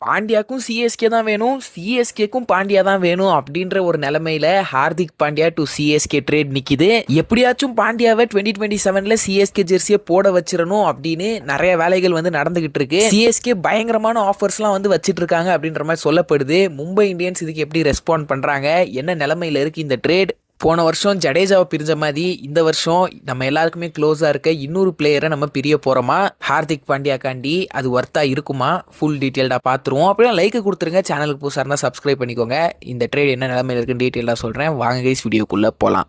பாண்டியாக்கும் CSK தான் வேணும், சிஎஸ்கேக்கும் பாண்டியா தான் வேணும் அப்படின்ற ஒரு நிலைமையில Hardik Pandya to CSK trade நிக்குது. எப்படியாச்சும் பாண்டியாவை 2027ல சிஎஸ்கே ஜெர்சியை போட வச்சிடணும் அப்படின்னு நிறைய வேலைகள் வந்து நடந்துகிட்டு இருக்கு. சிஎஸ்கே பயங்கரமான ஆஃபர்ஸ்லாம் வந்து வச்சிட்டு இருக்காங்க அப்படின்ற மாதிரி சொல்லப்படுது. மும்பை இந்தியன்ஸ் இதுக்கு எப்படி ரெஸ்பாண்ட் பண்றாங்க, என்ன நிலைமையில இருக்கு இந்த ட்ரேட்? போன வருஷம் ஜடேஜாவை பிரிஞ்ச மாதிரி இந்த வருஷம் நம்ம எல்லாருக்குமே க்ளோஸாக இருக்க இன்னொரு பிளேயரை நம்ம பிரிய போகிறோமா ஹார்திக் பாண்டியாக்காண்டி? அது ஒர்த்தா இருக்குமா? ஃபுல் டீட்டெயில்டாக பார்த்துருவோம். அப்படியே லைக் கொடுத்துருங்க. சேனலுக்கு புதுசாக இருந்தால் சப்ஸ்கிரைப் பண்ணிக்கோங்க. இந்த ட்ரேட் என்ன நிலைமையில் இருக்குன்னு டீட்டெயிலாக சொல்கிறேன். வாங்க கைஸ் வீடியோக்குள்ளே போகலாம்.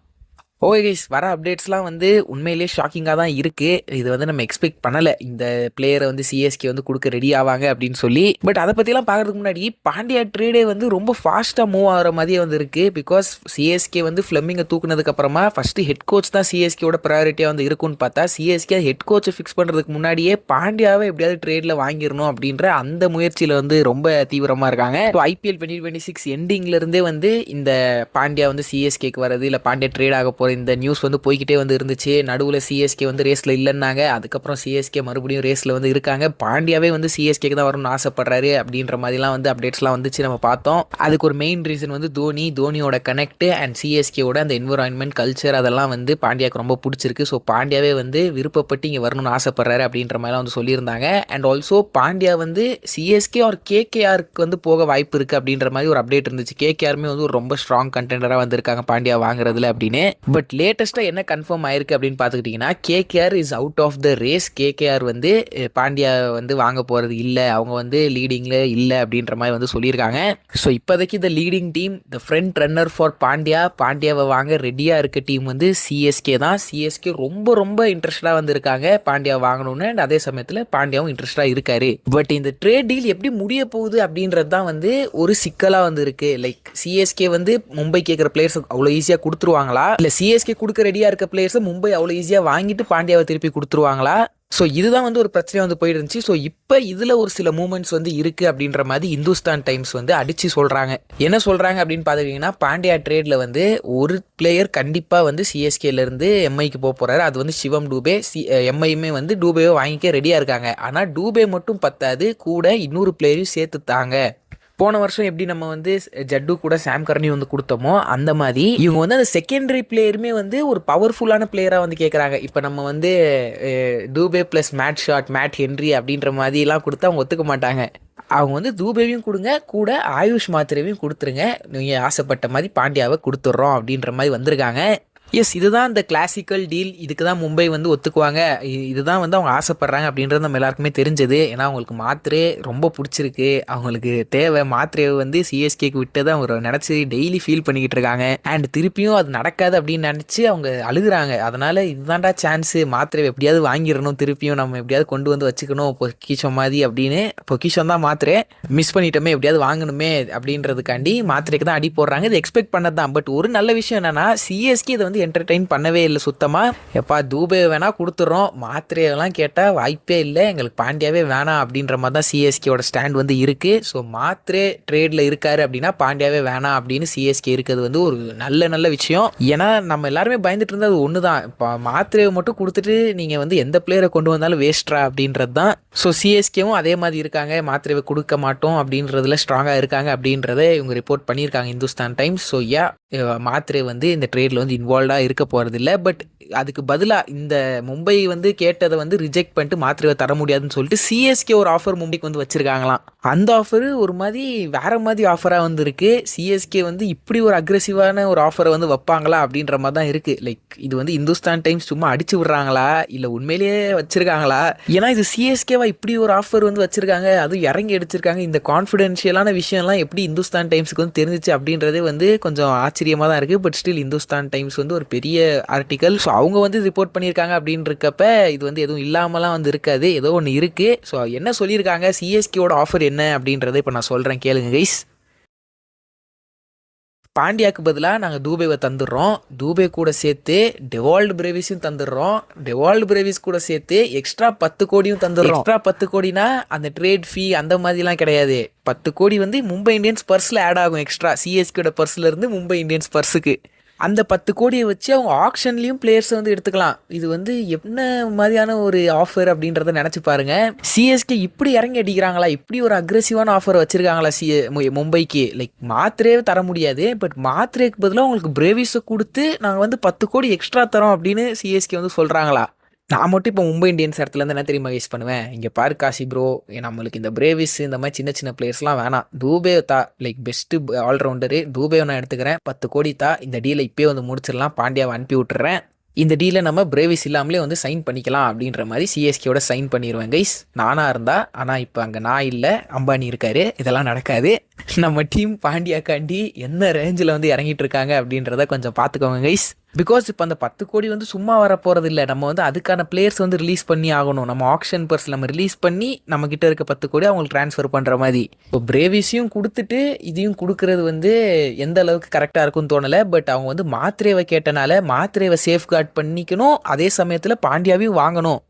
ஓகே கைஸ், வர அப்டேட்ஸ்லாம் வந்து உண்மையிலேயே ஷாக்கிங்காக தான் இருக்குது. இது வந்து நம்ம எக்ஸ்பெக்ட் பண்ணலை, இந்த பிளேயரை வந்து சிஎஸ்கே வந்து கொடுக்க ரெடி ஆவாங்க அப்படின்னு சொல்லி. பட் அதை பற்றிலாம் பார்க்குறதுக்கு முன்னாடி பாண்டியா ட்ரேடே வந்து ரொம்ப ஃபாஸ்ட்டாக மூவ் ஆகிற மாதிரியே வந்து இருக்குது. பிகாஸ் சிஎஸ்கே வந்து ஃப்ளெமிங்கை தூக்குனதுக்கப்புறமா ஃபஸ்ட்டு ஹெட் கோச் தான் சிஎஸ்கேவோட ப்ரையாரிட்டியாக வந்து இருக்குன்னு பார்த்தா, சிஎஸ்கே ஹெட் கோச்சை ஃபிக்ஸ் பண்ணுறதுக்கு முன்னாடியே பாண்டியாவை எப்படியாவது ட்ரேடில் வாங்கிடணும் அப்படின்ற அந்த முயற்சியில் வந்து ரொம்ப தீவிரமாக இருக்காங்க. ஸோ ஐபிஎல் 2026 எண்டிங்லேருந்தே வந்து இந்த பாண்டியா வந்து சிஎஸ்கேக்கு வரது, இல்லை பாண்டியா ட்ரேட் ஆக போகிற இந்த நியூஸ் வந்து போய்கிட்டே வந்து இருந்துச்சு. நடுவில் சிஎஸ்கே வந்து ரேஸில் இல்லைன்னாங்க. அதுக்கப்புறம் சிஎஸ்கே மறுபடியும் ரேஸில் வந்து இருக்காங்க. பாண்டியாவே வந்து சிஎஸ்கேக்கு தான் வரணும்னு ஆசைப்படுறாரு அப்படின்ற மாதிரிலாம் வந்து அப்டேட்ஸ்லாம் வந்துச்சு, நம்ம பார்த்தோம். அதுக்கு ஒரு மெயின் ரீசன் வந்து தோனியோட கனெக்ட் அண்ட் சிஎஸ்கேவோட அந்த என்விரான்மெண்ட் கல்ச்சர், அதெல்லாம் வந்து பாண்டியாவுக்கு ரொம்ப பிடிச்சிருக்கு. ஸோ பாண்டியாவே வந்து விருப்பப்பட்டு இங்கே வரணும்னு ஆசைப்படுறாரு அப்படின்ற மாதிரிலாம் வந்து சொல்லியிருந்தாங்க. அண்ட் ஆல்சோ பாண்டியா வந்து சிஎஸ்கே ஒரு கேகேஆருக்கு வந்து போக வாய்ப்பு இருக்குது அப்படின்ற மாதிரி ஒரு அப்டேட் இருந்துச்சு. கேகேஆருமே வந்து ஒரு ரொம்ப ஸ்ட்ராங் கண்டெண்டராக வந்திருக்காங்க பாண்டியா வாங்குறதுல அப்படின்னு. பட் லேட்டஸ்ட்டாக என்ன கன்ஃபார்ம் ஆயிருக்கு அப்படின்னு பார்த்துக்கிட்டிங்கன்னா, KKR is out of the race. KKR வந்து பாண்டியா வந்து வாங்க போகிறது இல்லை, அவங்க வந்து லீடிங்கில் இல்லை அப்படின்ற மாதிரி வந்து சொல்லியிருக்காங்க. ஸோ இப்போதைக்கு இந்த leading team, the front runner for பாண்டியாவை வாங்க ரெடியாக இருக்க டீம் வந்து சிஎஸ்கே தான். சிஎஸ்கே ரொம்ப ரொம்ப இன்ட்ரெஸ்டாக வந்திருக்காங்க பாண்டியா வாங்கணும்னு. அண்ட் அதே சமயத்தில் பாண்டியாவும் இன்ட்ரெஸ்டாக இருக்காரு. பட் இந்த ட்ரேட் டீல் எப்படி முடிய போகுது அப்படின்றது தான் வந்து ஒரு சிக்கலாக வந்து இருக்குது. லைக் சிஎஸ்கே வந்து மும்பை கேட்குற பிளேயர்ஸ் அவ்வளோ ஈஸியாக கொடுத்துருவாங்களா, இல்லை சிஎஸ்கே கொடுக்க ரெடியாக இருக்க பிளேயர்ஸை மும்பை அவ்வளோ ஈஸியாக வாங்கிட்டு பாண்டியாவை திருப்பி கொடுத்துருவாங்களா? ஸோ இதுதான் வந்து ஒரு பிரச்சனையாக வந்து போயிட்டு இருந்துச்சு. ஸோ இப்போ இதில் ஒரு சில மூமெண்ட்ஸ் வந்து இருக்குது அப்படின்ற மாதிரி இந்துஸ்தான் டைம்ஸ் வந்து அடித்து சொல்கிறாங்க. என்ன சொல்கிறாங்க அப்படின்னு பார்த்துக்கிட்டிங்கன்னா, பாண்டியா ட்ரேடில் வந்து ஒரு பிளேயர் கண்டிப்பாக வந்து சிஎஸ்கேலேருந்து எம்ஐக்கு போக போகிறாரு. அது வந்து சிவம் டூபே. எம்ஐயுமே வந்து டூபேவை வாங்கிக்க ரெடியாக இருக்காங்க. ஆனால் டூபே மட்டும் பத்தாது, கூட இன்னொரு பிளேயரையும் சேர்த்துத்தாங்க. போன வருஷம் எப்படி நம்ம வந்து ஜட்டு கூட சாம் கர்னி வந்து கொடுத்தோமோ அந்த மாதிரி இவங்க வந்து அந்த செகண்டரி பிளேயருமே வந்து ஒரு பவர்ஃபுல்லான பிளேயராக வந்து கேட்குறாங்க. இப்போ நம்ம வந்து டூபே ப்ளஸ் மேட் ஹென்ரி அப்படின்ற மாதிரிலாம் கொடுத்தா அவங்க ஒத்துக்க மாட்டாங்க. அவங்க வந்து தூபேவையும் கொடுங்க, கூட ஆயுஷ் மாத்திரையும் கொடுத்துருங்க, நீங்கள் ஆசைப்பட்ட மாதிரி பாண்டியாவை கொடுத்துட்றோம் அப்படின்ற மாதிரி வந்திருக்காங்க. எஸ், இதுதான் இந்த கிளாசிக்கல் டீல். இதுக்கு தான் மும்பை வந்து ஒத்துக்குவாங்க. இதுதான் வந்து அவங்க ஆசைப்படுறாங்க அப்படின்றது நம்ம எல்லாருக்குமே தெரிஞ்சது. ஏன்னா அவங்களுக்கு மாத்திரை ரொம்ப பிடிச்சிருக்கு, அவங்களுக்கு தேவை. மாத்திரையை வந்து சிஎஸ்கேக்கு விட்டதை அவங்க நினச்சி டெய்லி ஃபீல் பண்ணிக்கிட்டு இருக்காங்க. அண்ட் திருப்பியும் அது நடக்காது அப்படின்னு நினச்சி அவங்க அழுகுறாங்க. அதனால் இதுதான்டா சான்ஸு, மாத்திரை எப்படியாவது வாங்கிடணும், திருப்பியும் நம்ம எப்படியாவது கொண்டு வந்து வச்சுக்கணும் பொக்கிஷம் மாதிரி அப்படின்னு. பொக்கிஷம் தான் மாத்திரை, மிஸ் பண்ணிட்டோமே, எப்படியாவது வாங்கணுமே அப்படின்றதுக்காண்டி மாத்திரைக்கு தான் அடி போடுறாங்க. இது எக்ஸ்பெக்ட் பண்ணது தான். பட் ஒரு நல்ல விஷயம் என்னன்னா, சிஎஸ்கே இதை வந்து என்டர்டெயின் பண்ணவே இல்லை சுத்தமாக. எப்பா தூபே வேணா கொடுத்துட்றோம், மாத்திரையெல்லாம் கேட்டால் வாய்ப்பே இல்லை, எங்களுக்கு பாண்டியாவே வேணாம் அப்படின்ற மாதிரி தான் சிஎஸ்கேவோட ஸ்டாண்ட் வந்து இருக்குது. ஸோ மாத்திரை ட்ரேடில் இருக்காரு அப்படின்னா பாண்டியாவே வேணாம் அப்படின்னு சிஎஸ்கே இருக்கிறது வந்து ஒரு நல்ல விஷயம். ஏன்னா நம்ம எல்லாருமே பயந்துட்டு இருந்தது ஒன்று தான், இப்போ மாத்திரையை மட்டும் கொடுத்துட்டு நீங்கள் வந்து எந்த பிளேயரை கொண்டு வந்தாலும் வேஸ்ட்ரா அப்படின்றது தான். ஸோ சிஎஸ்கேவும் அதே மாதிரி இருக்காங்க, மாத்திரையை கொடுக்க மாட்டோம் அப்படின்றதுல ஸ்ட்ராங்காக இருக்காங்க அப்படின்றத இவங்க ரிப்போர்ட் பண்ணியிருக்காங்க இந்துஸ்தான் டைம்ஸ். ஸோ மாத்திரை வந்து இந்த ட்ரேடில் வந்து இன்வால்வ்டாக இருக்க போகிறதில்ல. பட் அதுக்கு பதிலாக இந்த மும்பை வந்து கேட்டதை வந்து ரிஜெக்ட் பண்ணிட்டு மாத்திரையை தர முடியாதுன்னு சொல்லிட்டு சிஎஸ்கே ஒரு ஆஃபர் மும்பைக்கு வந்து வச்சுருக்காங்களாம். அந்த ஆஃபரு ஒரு மாதிரி வேறு மாதிரி ஆஃபராக வந்து இருக்குது. சிஎஸ்கே வந்து இப்படி ஒரு அக்ரெசிவான ஒரு ஆஃபரை வந்து வைப்பாங்களா அப்படின்ற மாதிரி தான் இருக்குது. லைக் இது வந்து இந்துஸ்தான் டைம்ஸ் சும்மா அடிச்சு விட்றாங்களா, இல்லை உண்மையிலேயே வச்சுருக்காங்களா? ஏன்னா இது சிஎஸ்கேவா இப்படி ஒரு ஆஃபர் வந்து வச்சுருக்காங்க, அதுவும் இறங்கி அடிச்சிருக்காங்க. இந்த கான்ஃபிடென்ஷியலான விஷயம்லாம் எப்படி இந்துஸ்தான் டைம்ஸுக்கு வந்து தெரிஞ்சிச்சு அப்படின்றதே வந்து கொஞ்சம் ஆச்சரியமாக தான் இருக்குது. பட் ஸ்டில் இந்துஸ்தான் டைம்ஸ் வந்து ஒரு பெரிய ஆர்டிக்கல். ஸோ அவங்க வந்து ரிப்போர்ட் பண்ணியிருக்காங்க அப்படின்னு இருக்கப்ப இது வந்து எதுவும் இல்லாமலாம் வந்து இருக்காது, ஏதோ ஒன்று இருக்குது. ஸோ என்ன சொல்லியிருக்காங்க, சிஎஸ்கேவோட ஆஃபர் என்ன அப்படின்றத இப்போ நான் சொல்கிறேன், கேளுங்க கைஸ். பாண்டியாவுக்கு பதிலாக நாங்கள் தூபேவை தந்துடுறோம், தூபே கூட சேர்த்து டெவால்டு பிரேவிஸும் தந்துடுறோம், டெவால்டு பிரேவிஸ் கூட சேர்த்து எக்ஸ்ட்ரா 10 கோடியும் தந்துடுறோம். எக்ஸ்ட்ரா 10 கோடினா அந்த ட்ரேட் ஃபீ அந்த மாதிரிலாம் கிடையாது. 10 கோடி வந்து மும்பை இந்தியன்ஸ் பர்ஸில் ஆட் ஆகும் எக்ஸ்ட்ரா, சிஎஸ்கேட பர்ஸில் இருந்து மும்பை இந்தியன்ஸ் பர்ஸுக்கு. அந்த 10 கோடியை வச்சு அவங்க ஆக்ஷன்லேயும் பிளேயர்ஸை வந்து எடுத்துக்கலாம். இது வந்து என்ன மாதிரியான ஒரு ஆஃபர் அப்படின்றத நினச்சி பாருங்க. சிஎஸ்கே இப்படி இறங்கி அடிக்கிறாங்களா, இப்படி ஒரு அக்ரெசிவான ஆஃபர் வச்சிருக்காங்களா மும்பைக்கு. லைக் மாத்திரையே தர முடியாது, பட் மாத்திரைக்கு பதிலாக உங்களுக்கு பிரேவிஸை கொடுத்து நாங்கள் வந்து 10 கோடி எக்ஸ்ட்ரா தரோம் அப்படின்னு சிஎஸ்கே வந்து சொல்கிறாங்களா. நான் மட்டும் இப்போ மும்பை இந்தியன்ஸ் இடத்துலேருந்து என்ன தெரியுமா யூஸ் பண்ணுவேன், இங்கே பாரு காசி ப்ரோ, நம்மளுக்கு இந்த பிரேவிஸ் இந்த மாதிரி சின்ன சின்ன பிளேயர்ஸ்லாம் வேணாம், தூபே தா, லைக் பெஸ்ட்டு ஆல்ரவுண்டரு தூபே நான் எடுத்துக்கிறேன், 10 கோடி தா, இந்த டீலை இப்போயே வந்து முடிச்சிடலாம், பாண்டியாவை அனுப்பி விட்டுறேன், இந்த டீலை நம்ம பிரேவிஸ் இல்லாமலே வந்து சைன் பண்ணிக்கலாம் அப்படின்ற மாதிரி சிஎஸ்கேயோட சைன் பண்ணிடுவேன் கைஸ் நானாக இருந்தா. ஆனால் இப்போ அங்கே நான் இல்லை, அம்பானி இருக்காரு, இதெல்லாம் நடக்காது. நம்ம டீம் பாண்டியாக்காண்டி என்ன ரேஞ்சில் வந்து இறங்கிட்டு இருக்காங்க அப்படின்றத கொஞ்சம் பார்த்துக்கோங்க கைஸ். பிகாஸ் இப்போ அந்த 10 கோடி வந்து சும்மா வர போகிறது இல்லை, நம்ம வந்து அதுக்கான பிளேயர்ஸ் வந்து ரிலீஸ் பண்ணி ஆகணும். நம்ம ஆக்ஷன் பர்ஸ் நம்ம ரிலீஸ் பண்ணி நம்மக்கிட்ட இருக்க 10 கோடி அவங்களுக்கு ட்ரான்ஸ்ஃபர் பண்ணுற மாதிரி. இப்போ பிரேவிஸையும் கொடுத்துட்டு இதையும் கொடுக்கறது வந்து எந்த அளவுக்கு கரெக்டாக இருக்கும்னு தோணலை. பட் அவங்க வந்து மாத்திரைவை கேட்டனால மாத்திரைவை சேஃப்கார்ட் பண்ணிக்கணும், அதே சமயத்தில் பாண்டியாவையும் வாங்கணும்.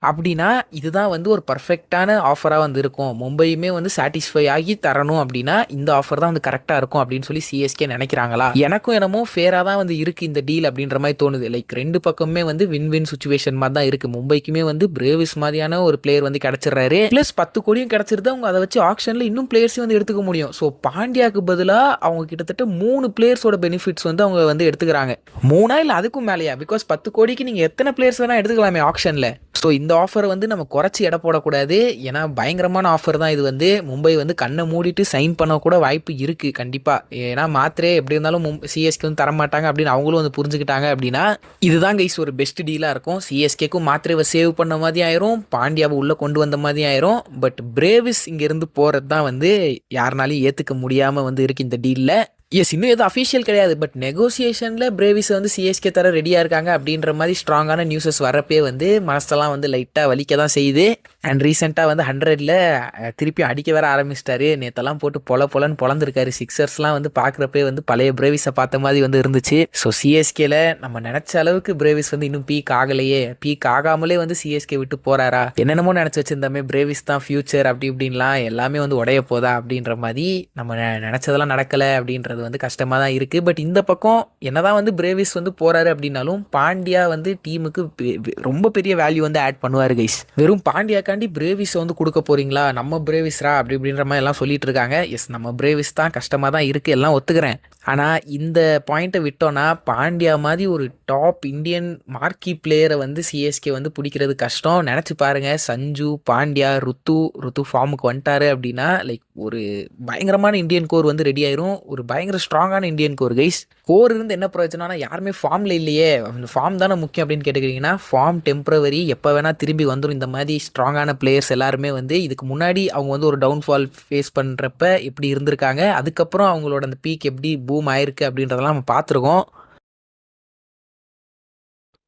அப்படின்னா இதுதான் வந்து ஒரு பர்ஃபெக்டான ஆஃபராக வந்து இருக்கும். மும்பையுமே வந்து சாட்டிஸ்ஃபை ஆகி தரணும் அப்படின்னா இந்த ஆஃபர் தான் வந்து கரெக்டாக இருக்கும் அப்படின்னு சொல்லி சிஎஸ்கே நினைக்கிறாங்களா. எனக்கும் என்னமோ ஃபேராக தான் வந்து இருக்குது இந்த டீல் அப்படின்ற மாதிரி தோணுது. லைக் ரெண்டு பக்கமே வந்து வின் வின் சுச்சுவேஷன் மாதிரி தான் இருக்குது. மும்பைக்குமே வந்து பிரேவிஸ் மாதிரியான ஒரு பிளேயர் வந்து கிடச்சிடுறாரு, ப்ளஸ் 10 கோடியும் கிடச்சிருது. அவங்க அதை வச்சு ஆக்ஷனில் இன்னும் பிளேயர்ஸையும் வந்து எடுத்துக்க முடியும். ஸோ பாண்டியாவுக்கு பதிலாக அவங்க கிட்டத்தட்ட 3 பிளேயர்ஸோட பெனிஃபிட்ஸ் வந்து அவங்க வந்து எடுத்துக்கிறாங்க. 3 இல்லை அதுக்கும் மேலேயா, பிகாஸ் 10 கோடிக்கு நீங்கள் எத்தனை பிளேயர்ஸ் வேணால் எடுத்துக்கலாமே ஆக்ஷனில். ஸோ இந்த ஆஃபரை வந்து நம்ம குறைச்சி எடை போடக்கூடாது, ஏன்னா பயங்கரமான ஆஃபர் தான் இது. வந்து மும்பை வந்து கண்ணை மூடிட்டு சைன் பண்ணக்கூட வாய்ப்பு இருக்குது கண்டிப்பாக. ஏன்னா மாத்திரே எப்படி இருந்தாலும் சிஎஸ்கே வந்து தரமாட்டாங்க அப்படின்னு அவங்களும் வந்து புரிஞ்சுக்கிட்டாங்க அப்படின்னா இதுதான் கைஸ் ஒரு பெஸ்ட் டீலாக இருக்கும். சிஎஸ்கேக்கும் மாத்திரையை சேவ் பண்ண மாதிரி ஆயிரும், பாண்டியாவை உள்ளே கொண்டு வந்த மாதிரி ஆயிரும். பட் பிரேவிஸ் இங்கேருந்து போகிறது தான் வந்து யாருனாலையும் ஏற்றுக்க முடியாமல் வந்து இருக்குது இந்த டீலில். எஸ், இன்னும் எதுவும் அஃபிஷியல் கிடையாது, பட் நெகோசியேஷனில் பிரேவிஸை வந்து சிஎஸ்கே தர ரெடியாக இருக்காங்க அப்படின்ற மாதிரி ஸ்ட்ராங்கான நியூஸஸ் வரப்பே வந்து மனசெல்லாம் வந்து லைட்டாக வலிக்க தான் செய்யுது. அண்ட் ரீசெண்டாக வந்து 100ல் திருப்பி அடிக்க வேற ஆரம்பிச்சிட்டாரு. நேற்றெல்லாம் போட்டு பொலன்னு பொழந்திருக்காரு. சிக்ஸர்ஸ்லாம் வந்து பார்க்குறப்பே வந்து பழைய பிரேவிஸை பார்த்த மாதிரி வந்து இருந்துச்சு. ஸோ சிஎஸ்கேல நம்ம நினச்ச அளவுக்கு பிரேவிஸ் வந்து இன்னும் பீக் ஆகலையே, பீக் ஆகாமலே வந்து சிஎஸ்கே விட்டு போகிறாரா, என்னென்னமோ நினச்சி வச்சிருந்தோமே பிரேவிஸ் தான் ஃபியூச்சர் அப்படி இப்படின்லாம் எல்லாமே வந்து உடைய போதா அப்படின்ற மாதிரி நம்ம நினச்சதெல்லாம் நடக்கலை அப்படின்ற வந்து கஷ்டமாக தான் இருக்குது. பட் இந்த பக்கம் என்னதான் வந்து பிரேவிஸ் வந்து போறாரு அப்படின்னாலும் பாண்டியா வந்து டீமுக்கு ரொம்ப பெரிய வேல்யூ வந்து ஆட் பண்ணுவார் கைஸ். வெறும் பாண்டியாக்காண்டி பிரேவிஸ் வந்து கொடுக்க போறீங்களா, நம்ம பிரேவிஸ்ரா அப்படி இப்படின்ற மாதிரி எல்லாம் சொல்லிட்டு இருக்காங்க. எஸ், நம்ம பிரேவிஸ் தான், கஷ்டமாக தான் இருக்குது, எல்லாம் ஒத்துக்கிறேன். ஆனால் இந்த பாயிண்ட்டை விட்டோன்னா பாண்டியா மாதிரி ஒரு டாப் இந்தியன் மார்க்கி பிளேயரை வந்து சிஎஸ்கே வந்து பிடிக்கிறது கஷ்டம். நினச்சி பாருங்கள், சஞ்சு, பாண்டியா, ருத்து ஃபார்முக்கு வந்துட்டாரு அப்படின்னா லைக் ஒரு பயங்கரமான இந்தியன் கோர் வந்து ரெடி ஆயிரும். ஒரு பயங்கர ஸ்ட்ராங்கான இந்தியன் கோர் கைஸ். கோர் இருந்து என்ன பிரயோஜனம்னா யாருமே ஃபார்மில் இல்லையே, அந்த ஃபார்ம் தானே முக்கியம் அப்படின்னு கேட்டுக்கிறீங்கன்னா ஃபார்ம் டெம்பரவரி, எப்போ வேணால் திரும்பி வந்துடும். இந்த மாதிரி ஸ்ட்ராங்கான பிளேயர்ஸ் எல்லாருமே வந்து இதுக்கு முன்னாடி அவங்க வந்து ஒரு டவுன்ஃபால் ஃபேஸ் பண்ணுறப்ப எப்படி இருந்திருக்காங்க, அதுக்கப்புறம் அவங்களோட அந்த பீக் எப்படி பூம் ஆயிருக்கு அப்படின்றதெல்லாம் நம்ம பார்த்துருக்கோம்.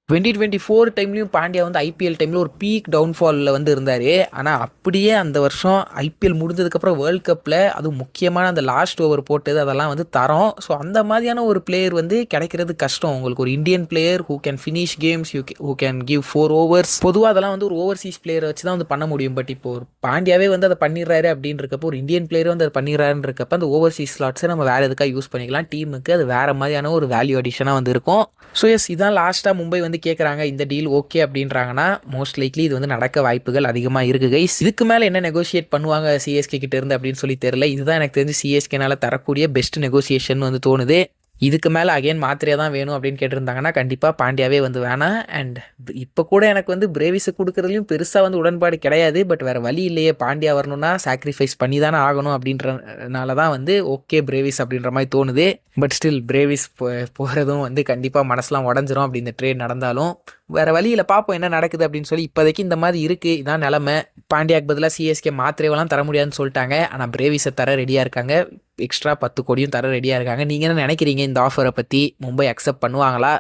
2024 டைம்லையும் பாண்டியா வந்து ஐபிஎல் டைமில் ஒரு பீக் டவுன்ஃபாலில் வந்து இருந்தார். ஆனால் அப்படியே அந்த வருஷம் ஐபிஎல் முடிஞ்சதுக்கப்புறம் வேர்ல்ட் கப்பில் அதுவும் முக்கியமான அந்த லாஸ்ட் ஓவர் போட்டது அதெல்லாம் வந்து தரோம். ஸோ அந்த மாதிரியான ஒரு பிளேயர் வந்து கிடைக்கிறது கஷ்டம். உங்களுக்கு ஒரு Indian player who can finish games, who can give 4 overs, பொதுவாக அதெல்லாம் வந்து ஒரு ஓவர்சீஸ் பிளேயரை வச்சு தான் வந்து பண்ண முடியும். பட் இப்போ ஒரு பாண்டியாவே வந்து அதை பண்ணிடுறாரு அப்படின்றக்கப்போ, ஒரு இந்தியன் பிளேயர் வந்து அதை பண்ணிடுறாருன்றக்கப்ப அந்த ஓவர்சீஸ் ஸ்லாட்ஸை நம்ம வேறு எதுக்காக யூஸ் பண்ணிக்கலாம், டீமுக்கு அது வேறு மாதிரியான ஒரு வேல்யூ அடிஷனாக வந்து இருக்கும். ஸோ எஸ், இதான் லாஸ்ட்டாக மும்பை வந்து கேட்குறாங்க. இந்த டீல் ஓகே அப்படின்றாங்கன்னா மோஸ்ட் லைக்லி இது வந்து நடக்க வாய்ப்புகள் அதிகமாக இருக்குது கைஸ். இதுக்கு மேலே என்ன நெகோசியேட் பண்ணுவாங்க சிஎஸ்கே கிட்ட இருந்து அப்படின்னு சொல்லி தெரியல. இதுதான் எனக்கு தெரிஞ்சு சிஎஸ்கேனால தரக்கூடிய பெஸ்ட் நெகோசியேஷன் வந்து தோணுது. இதுக்கு மேலே அகைன் மாத்திரையாக தான் வேணும் அப்படின்னு கேட்டிருந்தாங்கன்னா கண்டிப்பாக பாண்டியாவே வந்து வேணாம். அண்ட் இப்போ கூட எனக்கு வந்து பிரேவிஸை கொடுக்குறதுலையும் பெருசாக வந்து உடன்பாடு கிடையாது. பட் வேறு வழி இல்லையே, பாண்டியா வரணும்னா சாக்ரிஃபைஸ் பண்ணி தானே ஆகணும் அப்படின்றனால தான் வந்து ஓகே பிரேவிஸ் அப்படின்ற மாதிரி தோணுது. பட் ஸ்டில் பிரேவிஸ் போகிறதும் வந்து கண்டிப்பாக மனசுலாம் உடஞ்சிரும் அப்படி இந்த ட்ரேட் நடந்தாலும். வேறு வழியில் பார்ப்போம் என்ன நடக்குது அப்படின்னு சொல்லி. இப்போதைக்கு இந்த மாதிரி இருக்குது, இதான் நிலமை. பாண்டியாக்கு பதிலாக சிஎஸ்கே மாத்திரைவெல்லாம் தர முடியாதுன்னு சொல்லிட்டாங்க. ஆனால் பிரேவிஸை தர ரெடியாக இருக்காங்க, எக்ஸ்ட்ரா 10 கோடியும் தர ரெடியாக இருக்காங்க. நீங்கள் என்ன நினைக்கிறீங்க இந்த ஆஃபரை பற்றி? மும்பை அக்செப்ட் பண்ணுவாங்களா?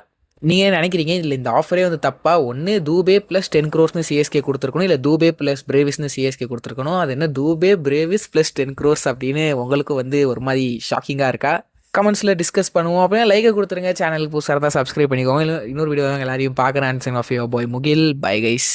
நீங்கள் நினைக்கிறீங்க இல்லை இந்த ஆஃபரே வந்து தப்பா, ஒன்று தூபே ப்ளஸ் 10 crores சிஎஸ்கே கொடுத்துருக்கணும், இல்லை தூபே ப்ளஸ் பிரேவிஸ்னு சிஎஸ்கே கொடுத்துருக்கணும். அது என்ன தூபே பிரேவிஸ் ப்ளஸ் 10 crores அப்படின்னு உங்களுக்கு வந்து ஒரு மாதிரி ஷாக்கிங்காக இருக்கா? கமெண்ட்ஸில் டிஸ்கஸ் பண்ணுவோம். அப்படின்னா லைக்கை கொடுத்துருங்க, சேனலுக்கு புதுசாக இருந்தால் சப்ஸ்கிரைப் பண்ணிக்கோங்க. இன்னொரு வீடியோ எல்லாரையும் பார்க்குறேன். Answer of your boy Mugil. Bye guys.